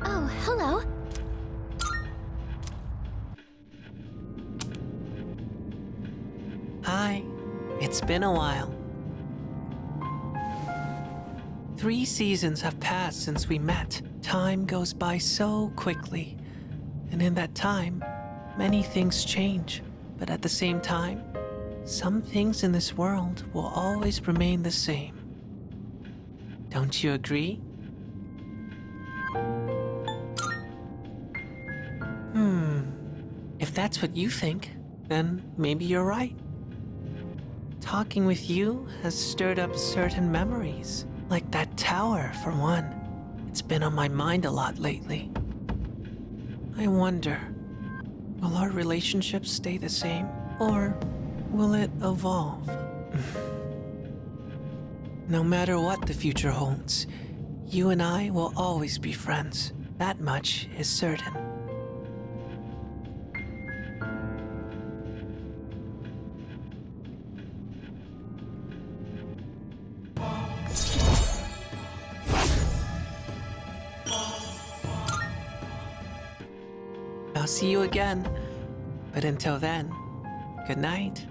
Oh, hello. Hi, it's been a while. 3 seasons have passed since we met. Time goes by so quickly. And in that time, many things change. But at the same time, some things in this world will always remain the same. Don't you agree? If that's what you think, then maybe you're right. Talking with you has stirred up certain memories, like that tower, for one. It's been on my mind a lot lately. I wonder, will our relationship stay the same, or will it evolve? No matter what the future holds, you and I will always be friends. That much is certain. I'll see you again. But until then, good night.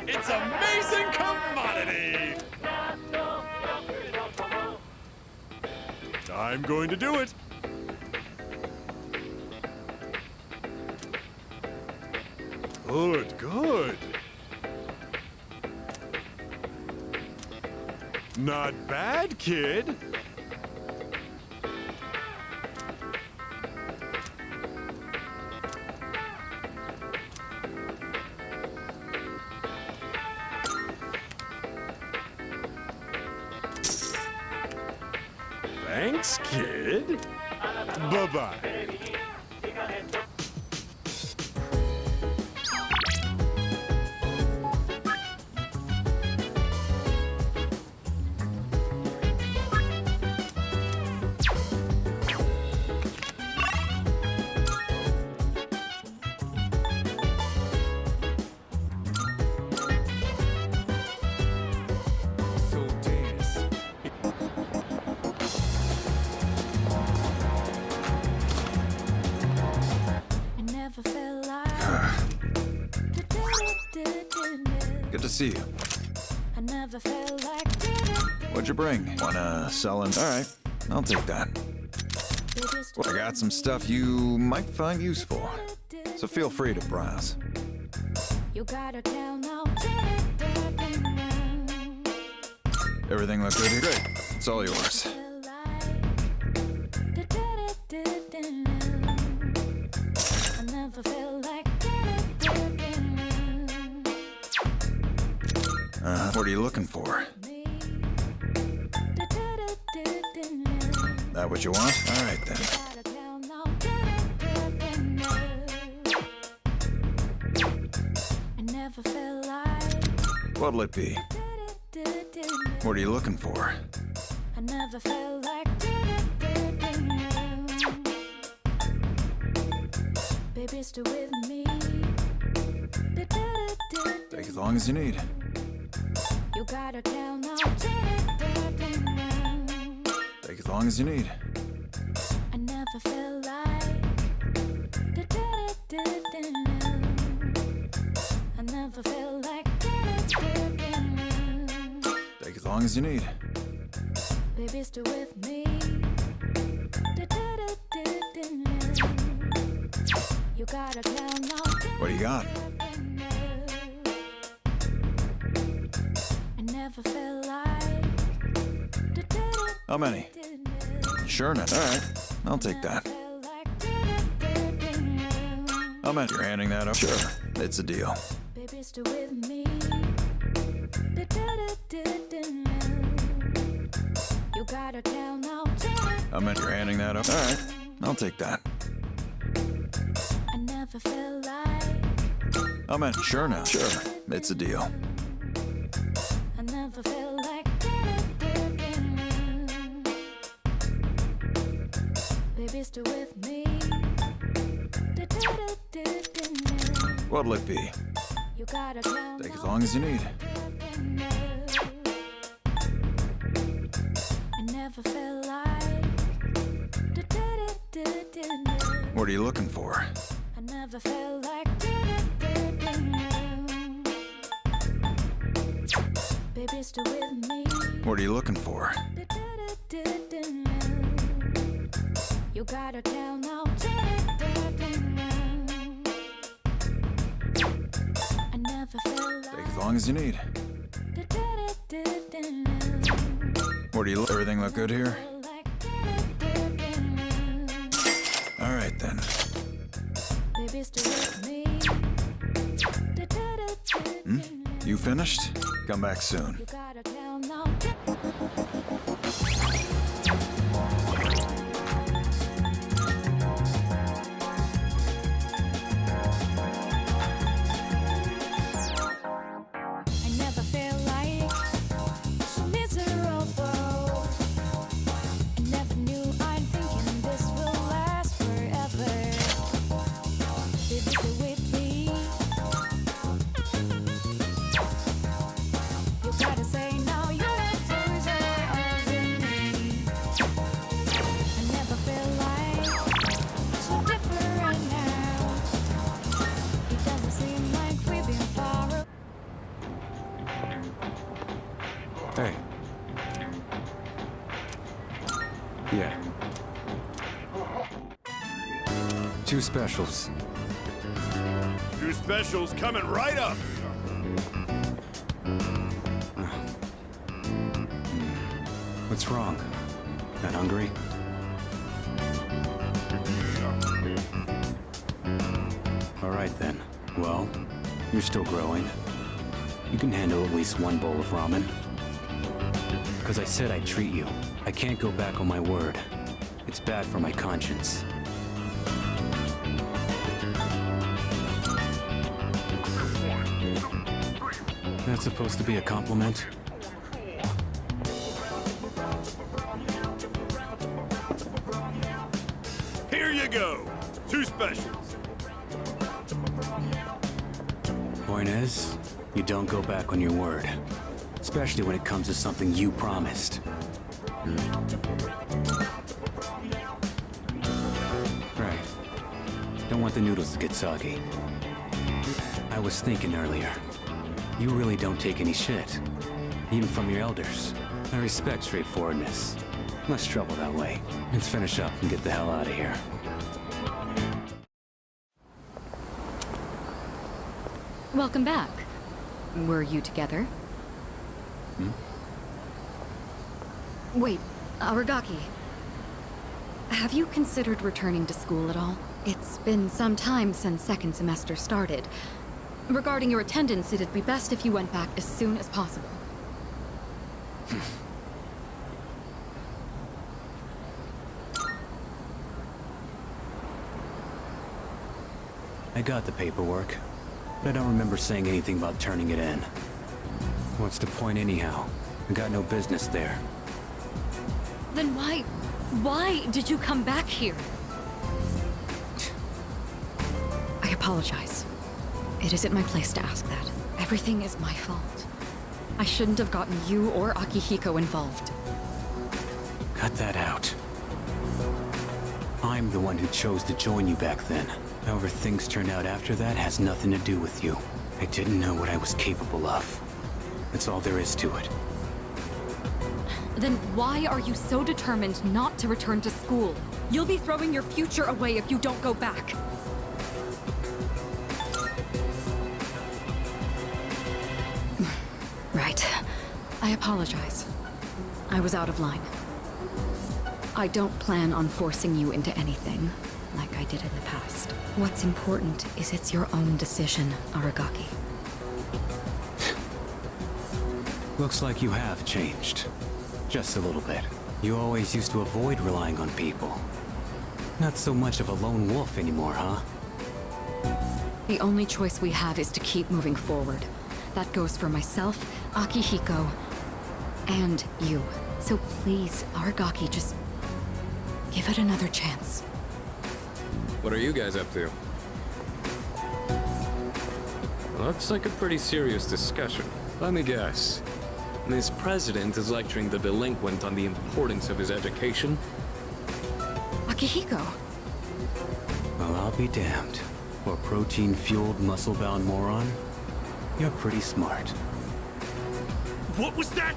It's amazing commodity! I'm going to do it. Good, good. Not bad, kid. Thanks, kid. Bye-bye. Good to see you. What'd you bring? Wanna sell him? All right, I'll take that. I got some stuff you might find useful, so feel free to browse. Everything look good here? Great, it's all yours. What are you looking for? That what you want? All right, then. What'll it be? What are you looking for? Take as long as you need. Take as long as you need. Take as long as you need. What do you got? How many? Sure enough. All right, I'll take that. How many? You're handing that up? Sure, it's a deal. gotta tell now. I meant you're handing that up. All right, I'll take that. I never felt like. I meant sure now. Sure, it's a deal. I never felt like. Baby, stay with me. What'll it be? You gotta tell Take as now. long as you need. I never felt like. What are you looking for? I never felt like. Baby, stay with me. What are you looking for? You gotta tell now. I never felt Take as long as you need. What are you? Everything look good here? All right then. Baby, stay with me. You finished? Come back soon. You gotta tell now. I never felt like so miserable. I never knew I'm thinking this will last forever. Baby, stay with me. You gotta say now your answers are all in me. I never felt like so different now. It doesn't seem like we've been far away. Hey. Yeah. 2 specials. 2 specials coming right up. What's wrong? Not hungry? All right then. Well, you're still growing. You can handle at least 1 bowl of ramen. Because I said I'd treat you. I can't go back on my word. It's bad for my conscience. That's supposed to be a compliment? Here you go. 2 specials. Point is, you don't go back on your word. Especially when it comes to something you promised. Right. Don't want the noodles to get soggy. I was thinking earlier, you really don't take any shit. Even from your elders. I respect straightforwardness. Less trouble that way. Let's finish up and get the hell out of here. Welcome back. Were you together? Wait, Aragaki. Have you considered returning to school at all? It's been some time since second semester started. Regarding your attendance, it'd be best if you went back as soon as possible. I got the paperwork, but I don't remember saying anything about turning it in. What's the point anyhow? I got no business there. Then why did you come back here? I apologize. It isn't my place to ask that. Everything is my fault. I shouldn't have gotten you or Akihiko involved. Cut that out. I'm the one who chose to join you back then. However things turned out after that has nothing to do with you. I didn't know what I was capable of. That's all there is to it. Then why are you so determined not to return to school? You'll be throwing your future away if you don't go back. Right. I apologize. I was out of line. I don't plan on forcing you into anything, like I did in the past. What's important is it's your own decision, Aragaki. Looks like you have changed. Just a little bit. You always used to avoid relying on people. Not so much of a lone wolf anymore, huh? The only choice we have is to keep moving forward. That goes for myself, Akihiko, and you. So please, Aragaki, just give it another chance. What are you guys up to? Looks like a pretty serious discussion. Let me guess. This president is lecturing the delinquent on the importance of his education? Akihiko! Well, I'll be damned. For protein-fueled, muscle-bound moron, you're pretty smart. What was that?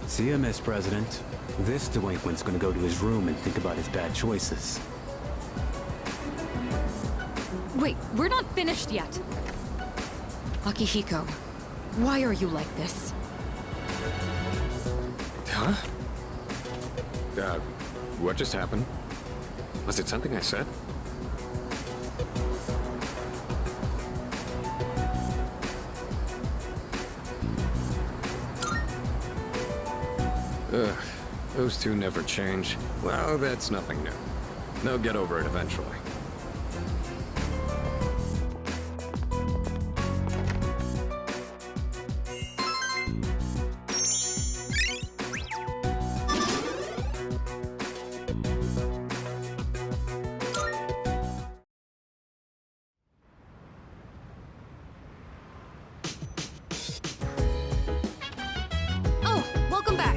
See ya, Miss President. This delinquent's gonna go to his room and think about his bad choices. Wait, we're not finished yet! Akihiko, why are you like this? Huh? What just happened? Was it something I said? Ugh, those two never change. Well, that's nothing new. They'll get over it eventually. Oh, welcome back!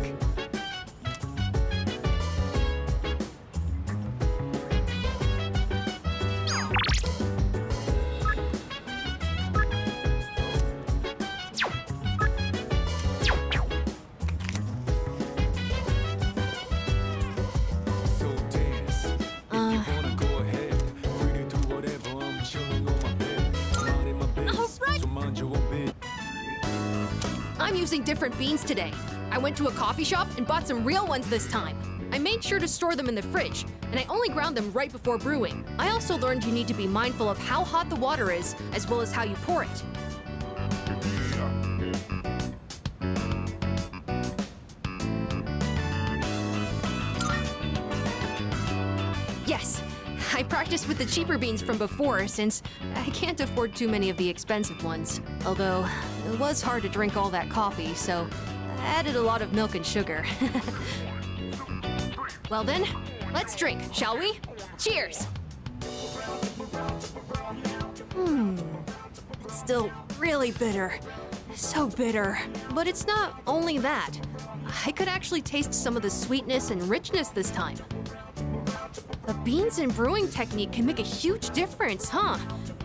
So dance. If you wanna go ahead, free to do whatever. I'm chilling on my bed. Minding my business. Alright. So mind your own business. I'm using different beans today. I went to a coffee shop and bought some real ones this time. I made sure to store them in the fridge, and I only ground them right before brewing. I also learned you need to be mindful of how hot the water is, as well as how you pour it. Yes, I practiced with the cheaper beans from before since I can't afford too many of the expensive ones. Although, it was hard to drink all that coffee, so I added a lot of milk and sugar. Well then, let's drink, shall we? Cheers! It's still really bitter. So bitter. But it's not only that. I could actually taste some of the sweetness and richness this time. The beans and brewing technique can make a huge difference, huh?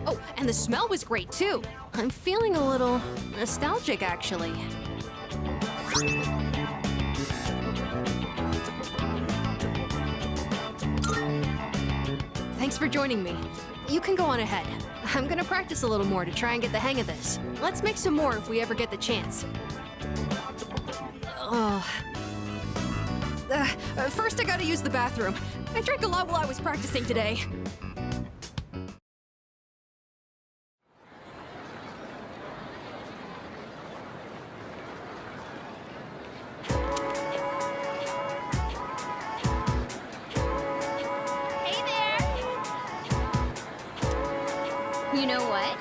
Oh, and the smell was great too. I'm feeling a little nostalgic, actually. Thanks for joining me. You can go on ahead. I'm gonna practice a little more to try and get the hang of this. Let's make some more if we ever get the chance. First I gotta use the bathroom. I drank a lot while I was practicing today. Hey there! You know what?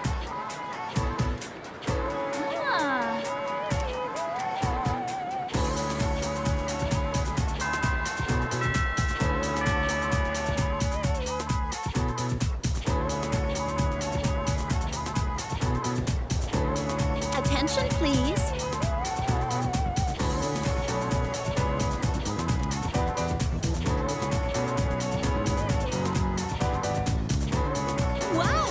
Ah. Attention, please. Wow!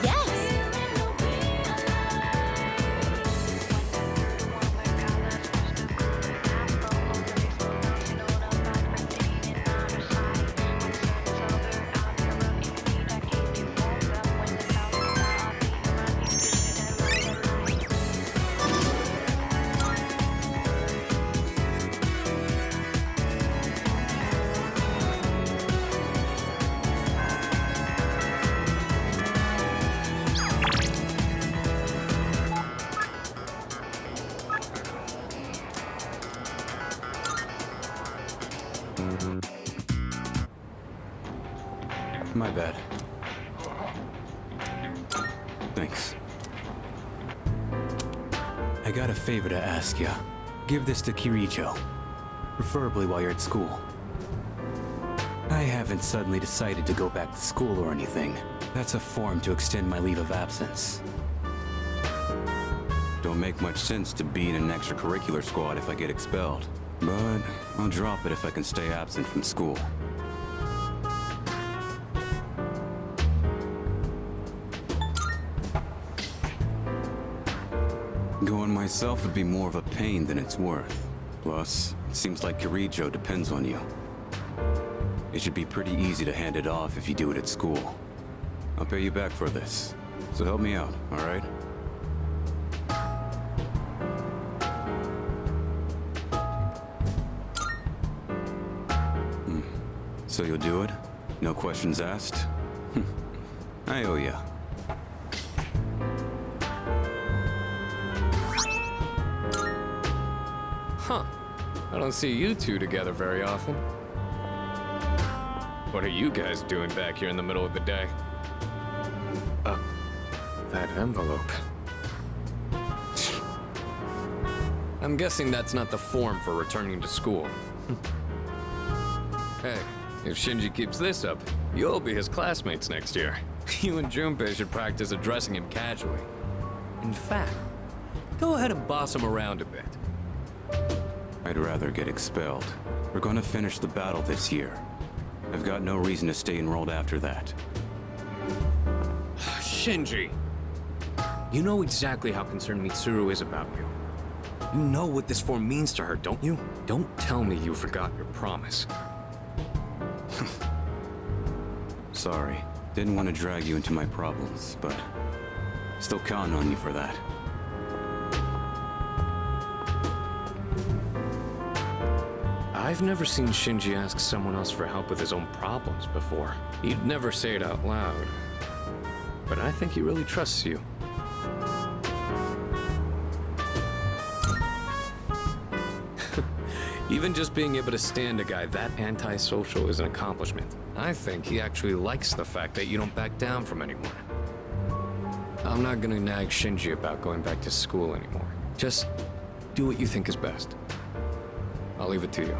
Yes! My bad. Thanks. I got a favor to ask ya. Give this to Kirijo. Preferably while you're at school. I haven't suddenly decided to go back to school or anything. That's a form to extend my leave of absence. Don't make much sense to be in an extracurricular squad if I get expelled. But I'll drop it if I can stay absent from school. Going myself would be more of a pain than it's worth. Plus, it seems like Kirijo depends on you. It should be pretty easy to hand it off if you do it at school. I'll pay you back for this. So help me out, alright? So you'll do it? No questions asked? I owe ya. Huh. I don't see you two together very often. What are you guys doing back here in the middle of the day? That envelope. I'm guessing that's not the form for returning to school. Hey, if Shinji keeps this up, you'll be his classmates next year. You and Junpei should practice addressing him casually. In fact, go ahead and boss him around a bit. I'd rather get expelled. We're gonna finish the battle this year. I've got no reason to stay enrolled after that. Shinji! You know exactly how concerned Mitsuru is about you. You know what this form means to her, don't you? Don't tell me you forgot your promise. Sorry. Didn't want to drag you into my problems, but still counting on you for that. I've never seen Shinji ask someone else for help with his own problems before. He'd never say it out loud. But I think he really trusts you. Even just being able to stand a guy that antisocial is an accomplishment. I think he actually likes the fact that you don't back down from anyone. I'm not gonna nag Shinji about going back to school anymore. Just do what you think is best. I'll leave it to you.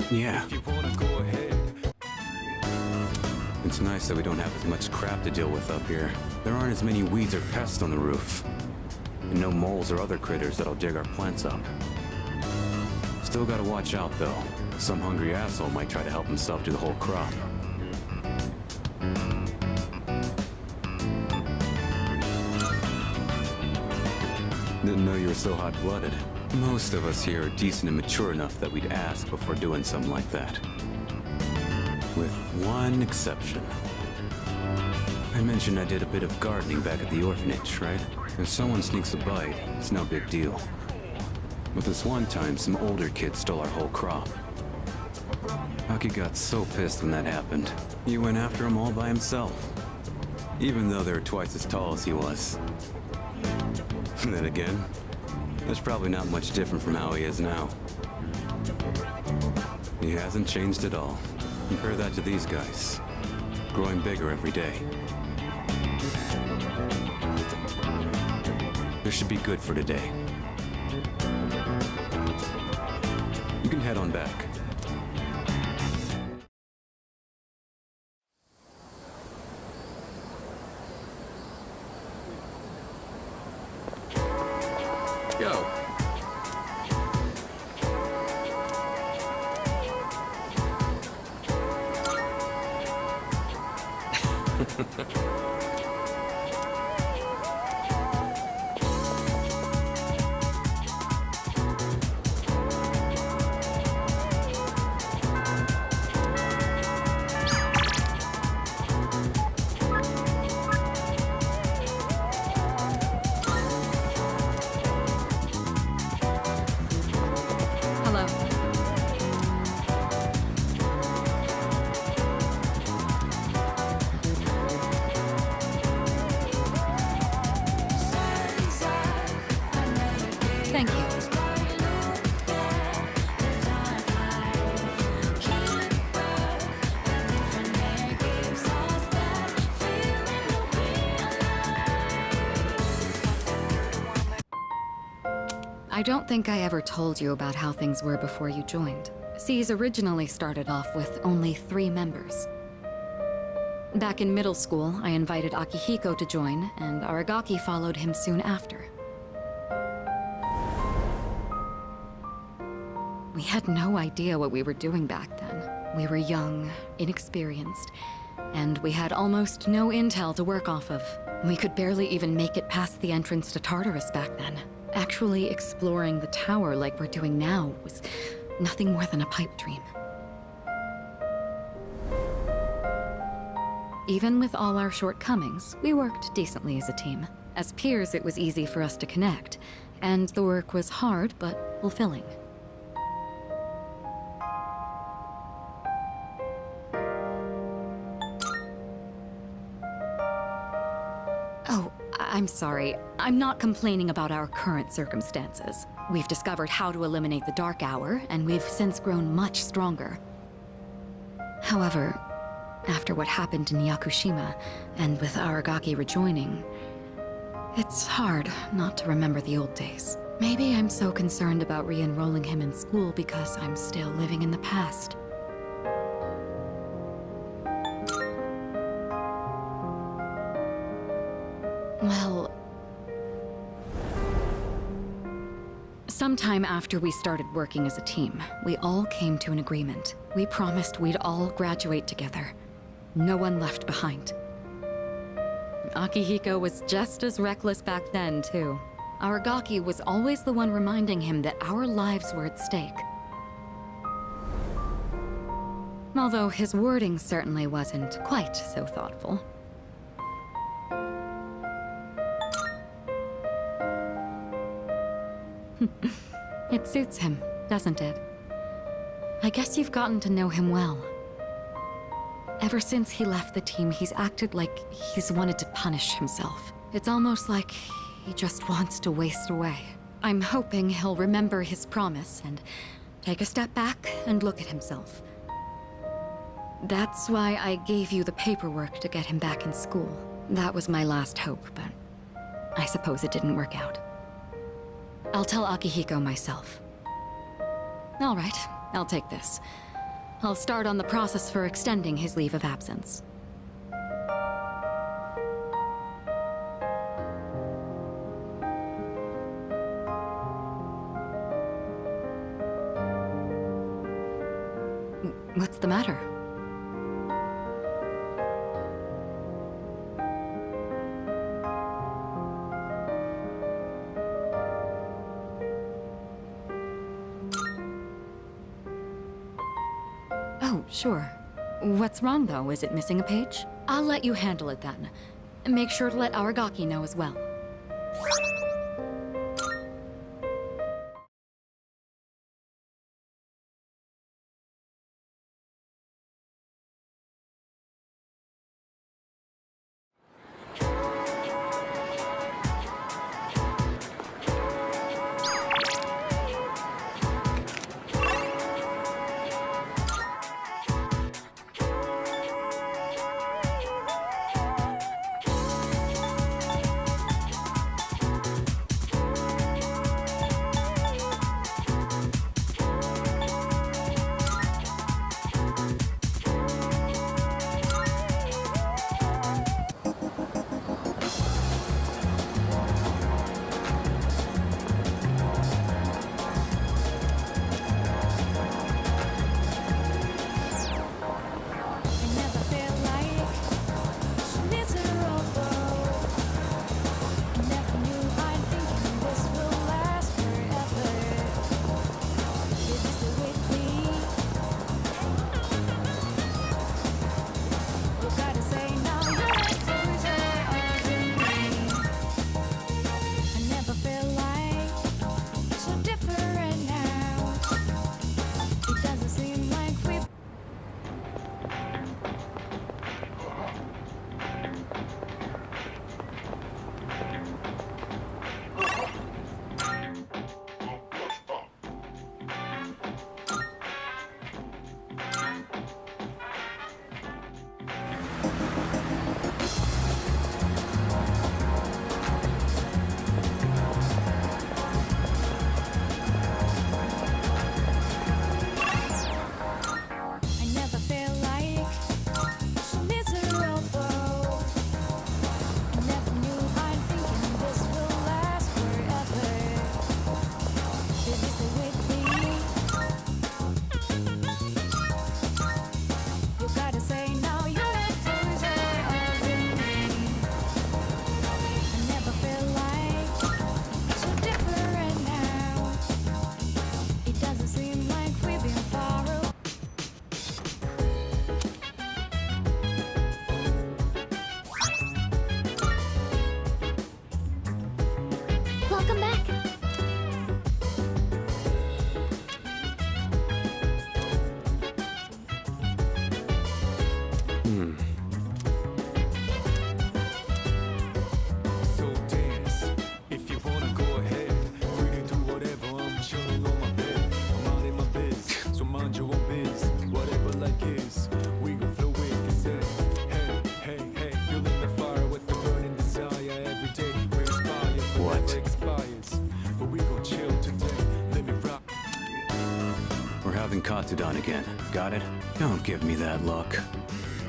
Yeah. It's nice that we don't have as much crap to deal with up here. There aren't as many weeds or pests on the roof. And no moles or other critters that'll dig our plants up. Still gotta watch out, though. Some hungry asshole might try to help himself to the whole crop. Didn't know you were so hot-blooded. Most of us here are decent and mature enough that we'd ask before doing something like that. With one exception. I mentioned I did a bit of gardening back at the orphanage, right? If someone sneaks a bite, it's no big deal. But this one time, some older kid stole our whole crop. Aki got so pissed when that happened. He went after him all by himself. Even though they were twice as tall as he was. And then again, that's probably not much different from how he is now. He hasn't changed at all. Compare that to these guys. Growing bigger every day. This should be good for today. You can head on back. Yo. I don't think I ever told you about how things were before you joined. C's originally started off with only 3 members. Back in middle school, I invited Akihiko to join, and Aragaki followed him soon after. We had no idea what we were doing back then. We were young, inexperienced, and we had almost no intel to work off of. We could barely even make it past the entrance to Tartarus back then. Actually exploring the tower like we're doing now was nothing more than a pipe dream. Even with all our shortcomings, we worked decently as a team. As peers, it was easy for us to connect, and the work was hard but fulfilling. Oh, I'm sorry. I'm not complaining about our current circumstances. We've discovered how to eliminate the Dark Hour, and we've since grown much stronger. However, after what happened in Yakushima, and with Aragaki rejoining, it's hard not to remember the old days. Maybe I'm so concerned about re-enrolling him in school because I'm still living in the past. Well, sometime after we started working as a team, we all came to an agreement. We promised we'd all graduate together. No one left behind. Akihiko was just as reckless back then, too. Aragaki was always the one reminding him that our lives were at stake. Although his wording certainly wasn't quite so thoughtful. It suits him, doesn't it? I guess you've gotten to know him well. Ever since he left the team, he's acted like he's wanted to punish himself. It's almost like he just wants to waste away. I'm hoping he'll remember his promise and take a step back and look at himself. That's why I gave you the paperwork to get him back in school. That was my last hope, but I suppose it didn't work out. I'll tell Akihiko myself. All right, I'll take this. I'll start on the process for extending his leave of absence. What's the matter? Oh, sure. What's wrong, though? Is it missing a page? I'll let you handle it then. Make sure to let Aragaki know as well. So dance, if you wanna go ahead. Free to do whatever, I'm chilling on my bed. I'm out in my biz, so mind your own biz. Whatever like is, we gon' flow with the set. Hey, hey, hey, feeling the fire with the burning desire every day. We inspire, but What? never expires. But we gon' chill today, let me rock. We're having Katsudan again. Got it? Don't give me that look.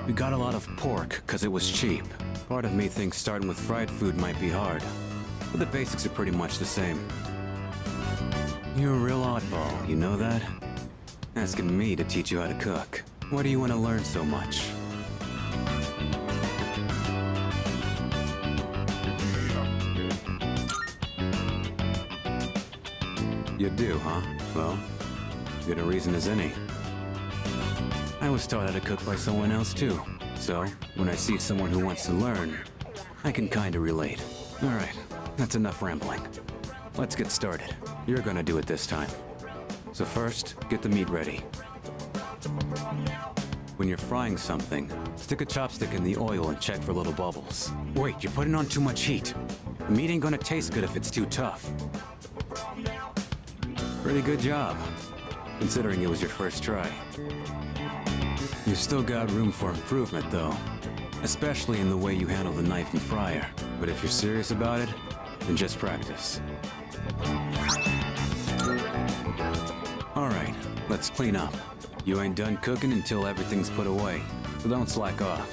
We got a lot of pork because it was cheap. Part of me thinks starting with fried food might be hard, but the basics are pretty much the same. You're a real oddball, you know that? Asking me to teach you how to cook. Why do you want to learn so much? You do, huh? Well, good a reason as any. I was taught how to cook by someone else too. So, when I see someone who wants to learn, I can kinda relate. Alright, that's enough rambling. Let's get started. You're gonna do it this time. So first, get the meat ready. When you're frying something, stick a chopstick in the oil and check for little bubbles. Wait, you're putting on too much heat. The meat ain't gonna taste good if it's too tough. Pretty good job, considering it was your first try. You've still got room for improvement, though. Especially in the way you handle the knife and fryer. But if you're serious about it, then just practice. Alright, let's clean up. You ain't done cooking until everything's put away, so don't slack off.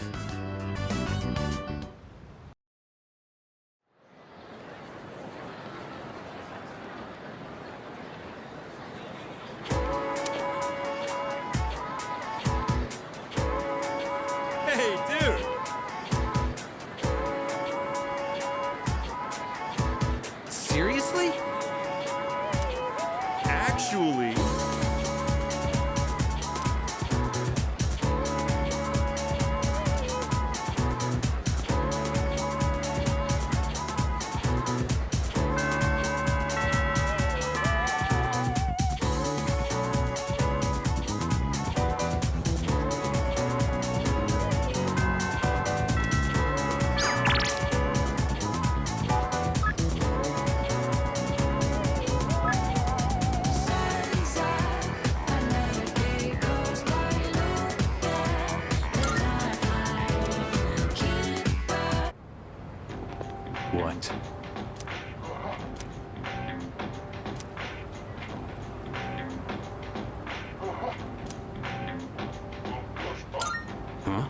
Hey, dude! Seriously? Actually... Another day goes by, look at the life I keep up. What? Huh?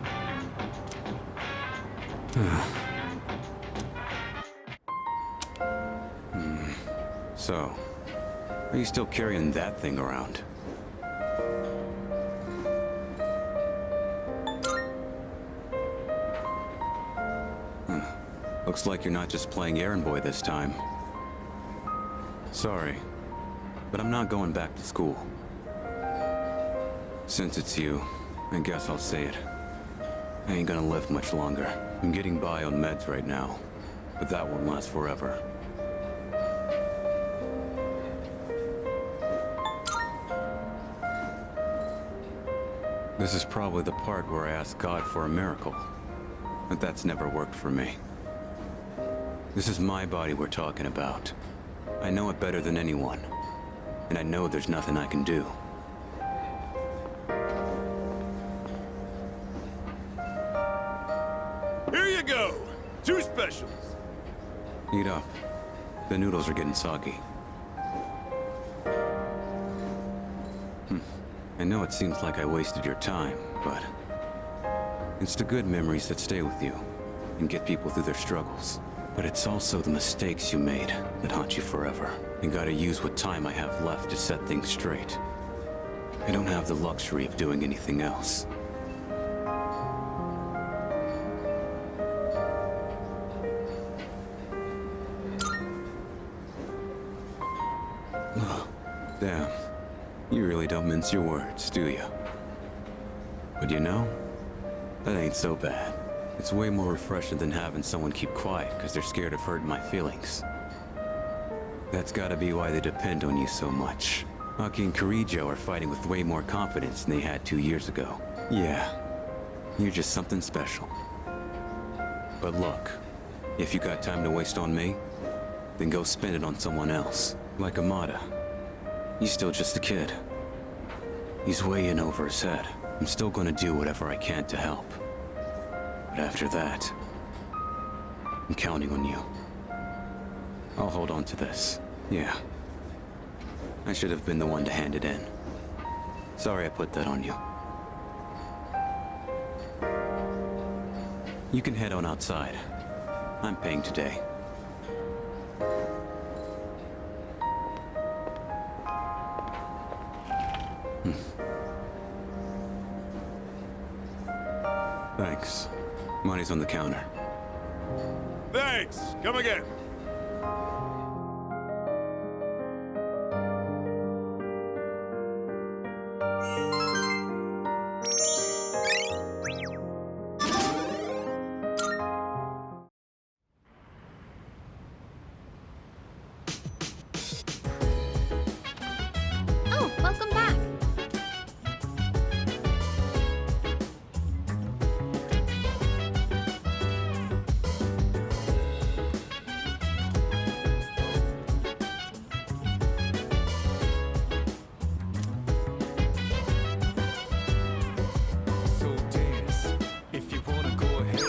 So, are you still carrying that thing around? Looks like you're not just playing errand boy this time. Sorry, but I'm not going back to school. Since it's you, I guess I'll say it. I ain't gonna live much longer. I'm getting by on meds right now, but that won't last forever. This is probably the part where I ask God for a miracle, but that's never worked for me. This is my body we're talking about. I know it better than anyone, and I know there's nothing I can do. Here you go! 2 specials! Eat up. The noodles are getting soggy. I know it seems like I wasted your time, but it's the good memories that stay with you and get people through their struggles. But it's also the mistakes you made that haunt you forever. And gotta use what time I have left to set things straight. I don't have the luxury of doing anything else. Damn. You really don't mince your words, do you? But you know, that ain't so bad. It's way more refreshing than having someone keep quiet because they're scared of hurting my feelings. That's gotta be why they depend on you so much. Aki and Kirijo are fighting with way more confidence than they had 2 years ago. Yeah, You're just something special. But look, if you got time to waste on me, then go spend it on someone else. Like Amada. He's still just a kid. He's way in over his head. I'm still gonna do whatever I can to help. But after that, I'm counting on you. I'll hold on to this. Yeah. I should have been the one to hand it in. Sorry I put that on you. You can head on outside. I'm paying today. Thanks. Money's on the counter. Thanks. Come again. Oh, welcome back. So dance. If you wanna go ahead,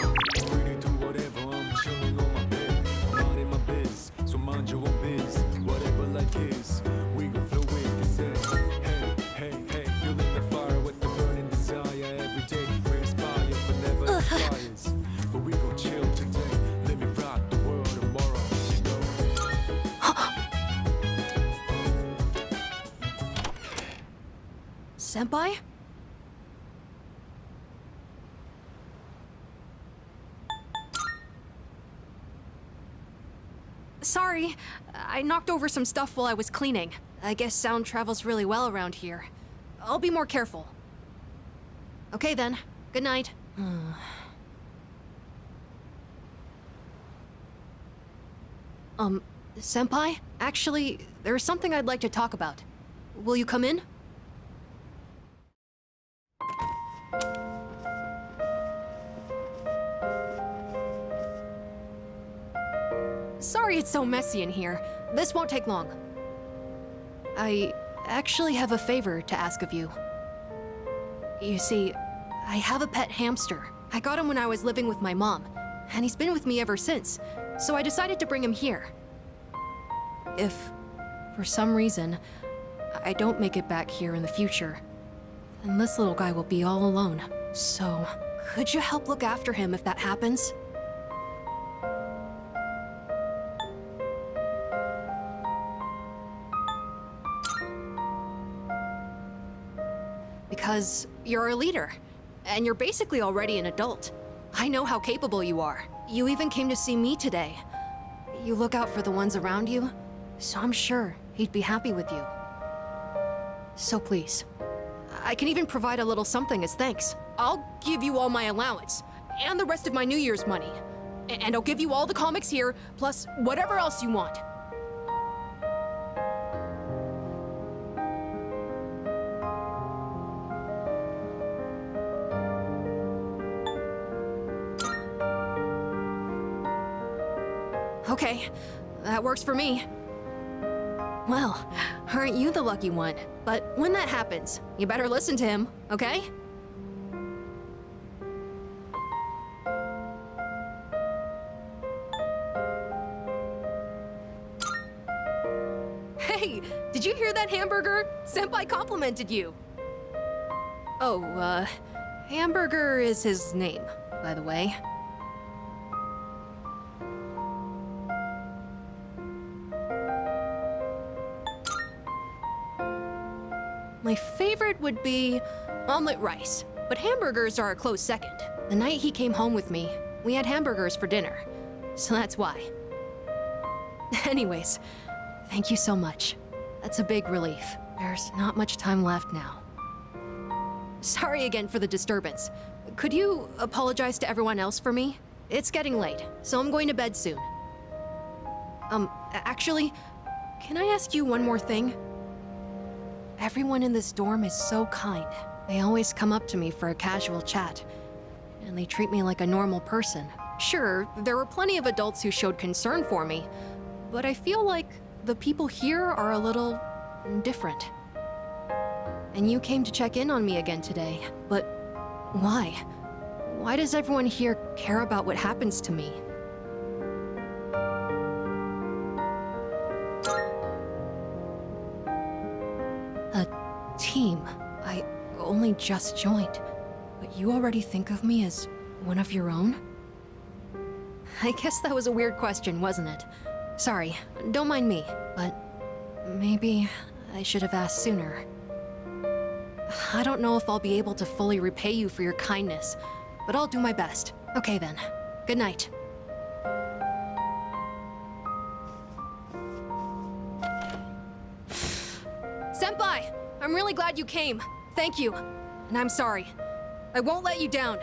free to do whatever. I'm chilling on my bed, minding my biz. So mind your own biz. Whatever life is, we gon' flow with this head. Hey, hey, hey, feeling the fire with the burning desire. Every day we inspire, but never expires. But we gon' chill today. Let me rock the world tomorrow. You know. Senpai? Sorry, I knocked over some stuff while I was cleaning. I guess sound travels really well around here. I'll be more careful. Okay then, good night. Senpai? Actually, there's something I'd like to talk about. Will you come in? Sorry it's so messy in here. This won't take long. I actually have a favor to ask of you. You see, I have a pet hamster. I got him when I was living with my mom, and he's been with me ever since, so I decided to bring him here. If, for some reason, I don't make it back here in the future, then this little guy will be all alone. So, could you help look after him if that happens? Because you're a leader, and you're basically already an adult. I know how capable you are. You even came to see me today. You look out for the ones around you, so I'm sure he'd be happy with you. So please, I can even provide a little something as thanks. I'll give you all my allowance, and the rest of my New Year's money. And I'll give you all the comics here, plus whatever else you want. Okay, that works for me. Well, aren't you the lucky one? But when that happens, you better listen to him, okay? Hey, did you hear that, Hamburger? Senpai complimented you. Oh, Hamburger is his name, by the way. My favorite would be omelet rice, but hamburgers are a close second. The night he came home with me, we had hamburgers for dinner, so that's why. Anyways, thank you so much. That's a big relief. There's not much time left now. Sorry again for the disturbance. Could you apologize to everyone else for me? It's getting late, so I'm going to bed soon. Actually, can I ask you one more thing? Everyone in this dorm is so kind. They always come up to me for a casual chat. and they treat me like a normal person. Sure, there were plenty of adults who showed concern for me, but I feel like the people here are a little different. And you came to check in on me again today, but why? Why does everyone here care about what happens to me? A team. I only just joined, but you already think of me as one of your own? I guess that was a weird question, wasn't it? Sorry, don't mind me, but maybe I should have asked sooner. I don't know if I'll be able to fully repay you for your kindness, but I'll do my best. Okay then. Good night. Senpai! I'm really glad you came. Thank you. And I'm sorry. I won't let you down.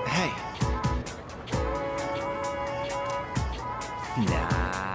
Hey. Nah.